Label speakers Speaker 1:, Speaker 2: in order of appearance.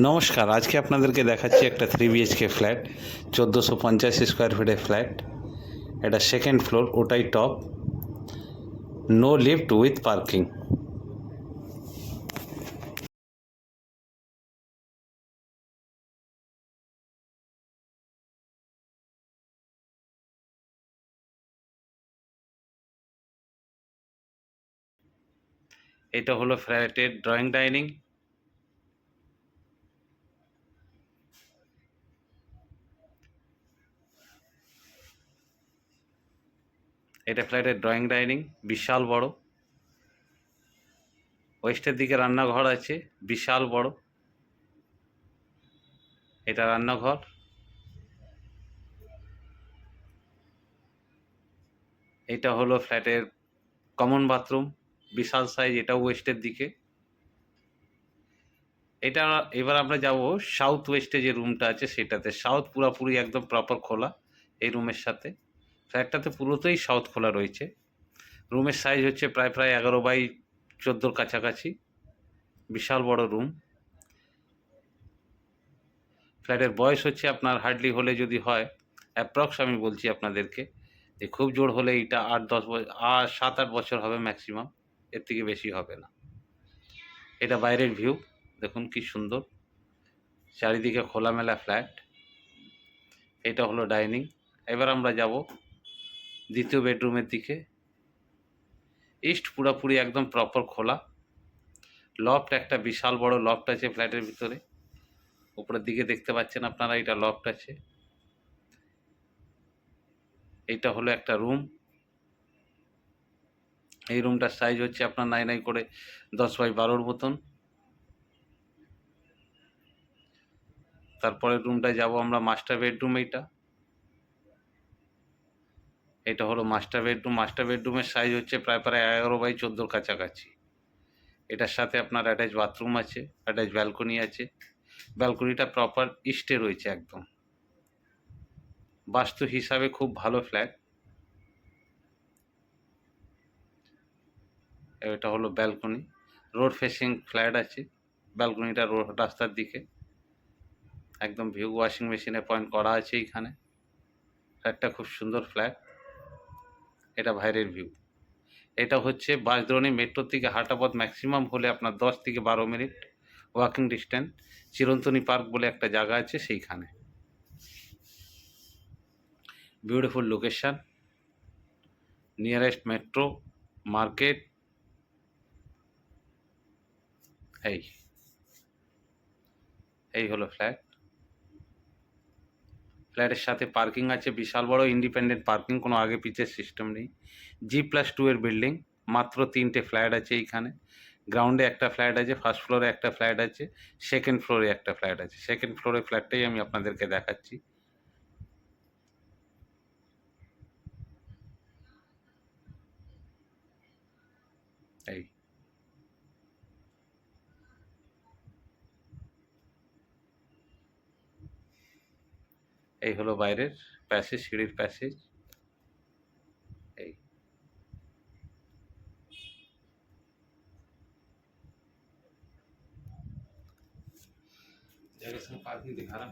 Speaker 1: নমস্কার, আজকে আপনাদেরকে দেখাচ্ছি একটা 3 BHK ফ্ল্যাট, 1450 স্কোয়ার ফিটের ফ্ল্যাট। এটা সেকেন্ড ফ্লোর, ওটাই top, no lift with parking. এটা হলো ফ্ল্যাটের ড্রয়িং ডাইনিং। এটা ফ্ল্যাটের ড্রয়িং ডাইনিং, বিশাল বড়। ওয়েস্টের দিকে রান্নাঘর আছে, বিশাল বড়। এটা রান্নাঘর। এটা হলো ফ্ল্যাটের কমন বাথরুম, বিশাল সাইজ, এটা ওয়েস্টের দিকে। এটা এবার আমরা যাব সাউথ ওয়েস্টে যে রুমটা আছে সেটাতে। সাউথ পুরোপুরি একদম প্রপার খোলা এই রুমের সাথে। ফ্ল্যাটটাতে পুরোটাই সাউথ খোলা রয়েছে। রুমের সাইজ হচ্ছে প্রায় 11x14 কাছাকাছি, বিশাল বড় রুম। ফ্ল্যাটের বয়স হচ্ছে আপনার হার্ডলি হলে যদি হয়, অ্যাপ্রক্স আমি বলছি আপনাদেরকে, যে খুব জোর হলে এটা 8-10 বছর, 7-8 বছর হবে ম্যাক্সিমাম, এর থেকে বেশি হবে না। এটা বাইরের ভিউ, দেখুন কি সুন্দর, চারিদিকে খোলামেলা ফ্ল্যাট। এটা হলো ডাইনিং। এবার আমরা যাব দ্বিতীয় বেডরুমের দিকে। ইস্ট পুরোপুরি একদম প্রপার খোলা। লফট, একটা বিশাল বড় লফট আছে ফ্ল্যাটের ভিতরে। উপরের দিকে দেখতে পাচ্ছেন আপনারা, এটা লফট আছে। এইটা হলো একটা রুম। এই রুমটার সাইজ হচ্ছে আপনার 9 করে 10x12 মতন। তারপরে রুমটায় যাব আমরা মাস্টার বেডরুম। এটা হলো মাস্টার বেডরুম। মাস্টার বেডরুমের সাইজ হচ্ছে প্রায় 11x14 কাছাকাছি। এটার সাথে আপনার অ্যাটাচ বাথরুম আছে, অ্যাটাচ ব্যালকনি আছে। ব্যালকনিটা প্রপার ইস্টে রয়েছে একদম। বাস্তু হিসাবে খুব ভালো ফ্ল্যাট। এটা হলো ব্যালকনি, রোড ফেসিং ফ্ল্যাট আছে। ব্যালকনিটা রোড রাস্তার দিকে একদম ভিউ। ওয়াশিং মেশিনে পয়েন্ট করা আছে এইখানে। ফ্ল্যাটটা খুব সুন্দর ফ্ল্যাট। এটা বাইরের ভিউ। এটা হচ্ছে বাঁশদ্রোণী মেট্রো থেকে হাঁটা পথ ম্যাক্সিমাম হলে আপনার 10 থেকে 12 মিনিট ওয়াকিং ডিস্টেন্স। চিরন্তনী পার্ক বলে একটা জায়গা আছে সেইখানে। Beautiful location, nearest metro, market. এই হলো ফ্ল্যাট। ফ্ল্যাটের সাথে পার্কিং আছে, বিশাল বড় ইন্ডিপেন্ডেন্ট পার্কিং, কোনো আগে পিছের সিস্টেম নেই। G+2 এর বিল্ডিং, মাত্র 3টে ফ্ল্যাট আছে এইখানে। গ্রাউন্ডে একটা ফ্ল্যাট আছে, ফার্স্ট ফ্লোরে একটা ফ্ল্যাট আছে, সেকেন্ড ফ্লোরে একটা ফ্ল্যাট আছে। সেকেন্ড ফ্লোরের ফ্ল্যাটটাই আমি আপনাদেরকে দেখাচ্ছি। এই এই হলো বাইরের প্যাসেজ, সিঁড়ির প্যাসেজ। এই জায়গার সঙ্গে পার্কিং দিঘারা